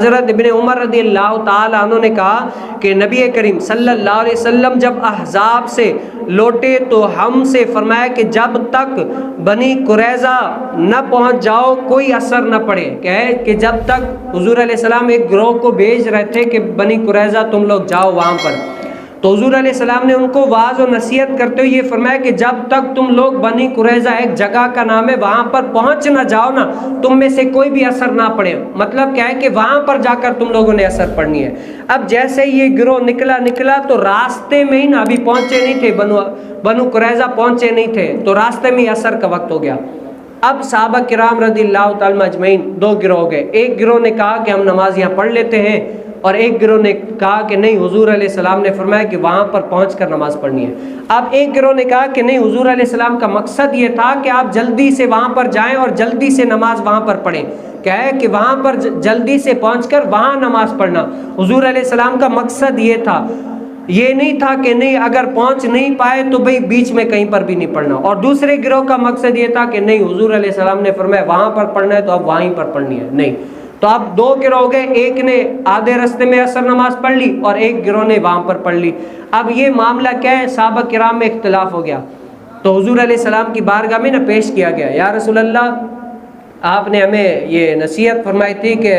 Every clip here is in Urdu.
حضرت ابن عمر رضی اللہ تعالیٰ عنہ نے کہا کہ نبی کریم صلی اللہ علیہ وسلم جب احزاب سے لوٹے تو ہم سے فرمایا کہ جب تک بنی قریظہ نہ پہنچ جاؤ کوئی اثر نہ پڑے. کہ جب تک حضور علیہ السلام ایک گروہ کو بھیج رہے تھے کہ بنی قریظہ تم لوگ جاؤ وہاں پر، تو حضور علیہ السلام نے ان کو واعظ و نصیحت کرتے ہوئے یہ فرمایا کہ جب تک تم لوگ بنی قریظہ، ایک جگہ کا نام ہے، وہاں پر پہنچ نہ جاؤ نا، تم میں سے کوئی بھی اثر نہ پڑے. مطلب کیا ہے کہ وہاں پر جا کر تم لوگوں نے اثر پڑنی ہے. اب جیسے یہ گروہ نکلا تو راستے میں ہی نا، ابھی پہنچے نہیں تھے، بنو قریظہ پہنچے نہیں تھے، تو راستے میں اثر کا وقت ہو گیا. اب صحابہ کرام رضی اللہ تعالیٰ اجمعین دو گروہ ہو گئے. ایک گروہ نے کہا کہ ہم نماز یہاں پڑھ لیتے ہیں، اور ایک گروہ نے کہا کہ نہیں، حضور علیہ السلام نے فرمایا کہ وہاں پر پہنچ کر نماز پڑھنی ہے. اب ایک گروہ نے کہا کہ نہیں، حضور علیہ السلام کا مقصد یہ تھا کہ آپ جلدی سے وہاں پر جائیں اور جلدی سے نماز وہاں پر پڑھیں. کیا ہے کہ وہاں پر جلدی سے پہنچ کر وہاں نماز پڑھنا. حضور علیہ السلام کا مقصد یہ تھا، یہ نہیں تھا کہ نہیں اگر پہنچ نہیں پائے تو بھئی بیچ میں کہیں پر بھی نہیں پڑھنا. اور دوسرے گروہ کا مقصد یہ تھا کہ نہیں، حضور علیہ السلام نے فرمایا وہاں پر پڑھنا ہے تو اب وہیں پر پڑھنی ہے. نہیں، تو اب دو گروہ ہو گئے. ایک نے آدھے رستے میں اثر نماز پڑھ لی اور ایک گروہ نے وہاں پر پڑھ لی. اب یہ معاملہ کیا ہے، صحابہ کرام میں اختلاف ہو گیا. تو حضور علیہ السلام کی بارگاہ میں پیش کیا گیا، یا رسول اللہ، آپ نے ہمیں یہ نصیحت فرمائی تھی کہ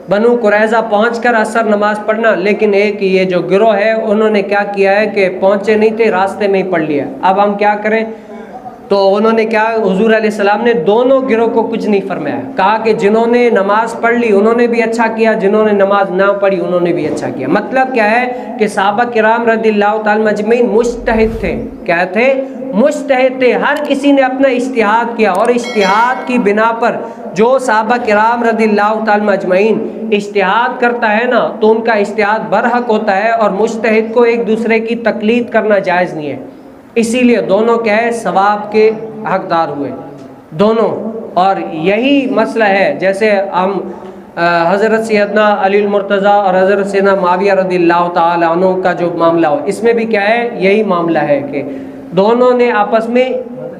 بنو قریظہ پہنچ کر اثر نماز پڑھنا، لیکن ایک یہ جو گروہ ہے انہوں نے کیا کیا ہے کہ پہنچے نہیں تھے، راستے میں ہی پڑھ لیا. اب ہم کیا کریں؟ تو انہوں نے کیا، حضور علیہ السلام نے دونوں گروہ کو کچھ نہیں فرمایا. کہا کہ جنہوں نے نماز پڑھ لی انہوں نے بھی اچھا کیا، جنہوں نے نماز نہ پڑھی انہوں نے بھی اچھا کیا. مطلب کیا ہے کہ صحابہ کرام رضی اللہ تعالیٰ اجمعین مجتہد تھے. کیا تھے؟ مجتہد تھے. ہر کسی نے اپنا اجتہاد کیا، اور اجتہاد کی بنا پر جو صحابہ کرام رضی اللہ تعالیٰ اجمعین اجتہاد کرتا ہے نا، تو ان کا اجتہاد برحق ہوتا ہے، اور مجتہد کو ایک دوسرے کی تقلید کرنا جائز نہیں ہے. اسی لیے دونوں کیا ہے، ثواب کے حقدار ہوئے دونوں. اور یہی مسئلہ ہے، جیسے ہم حضرت سیدنا علی المرتضیٰ اور حضرت سیدنا معاویہ رضی اللہ تعالیٰ عنہ کا جو معاملہ ہو، اس میں بھی کیا ہے، یہی معاملہ ہے کہ دونوں نے آپس میں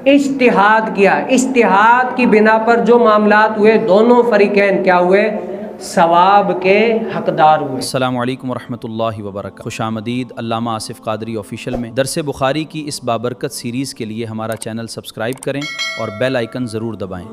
اجتہاد کیا. اجتہاد کی بنا پر جو معاملات ہوئے، دونوں فریقین کیا ہوئے، ثواب کے حقدار ہوئے. السلام علیکم ورحمۃ اللہ وبرکاتہ. خوش آمدید علامہ آصف قادری آفیشیل میں. درس بخاری کی اس بابرکت سیریز کے لیے ہمارا چینل سبسکرائب کریں اور بیل آئیکن ضرور دبائیں.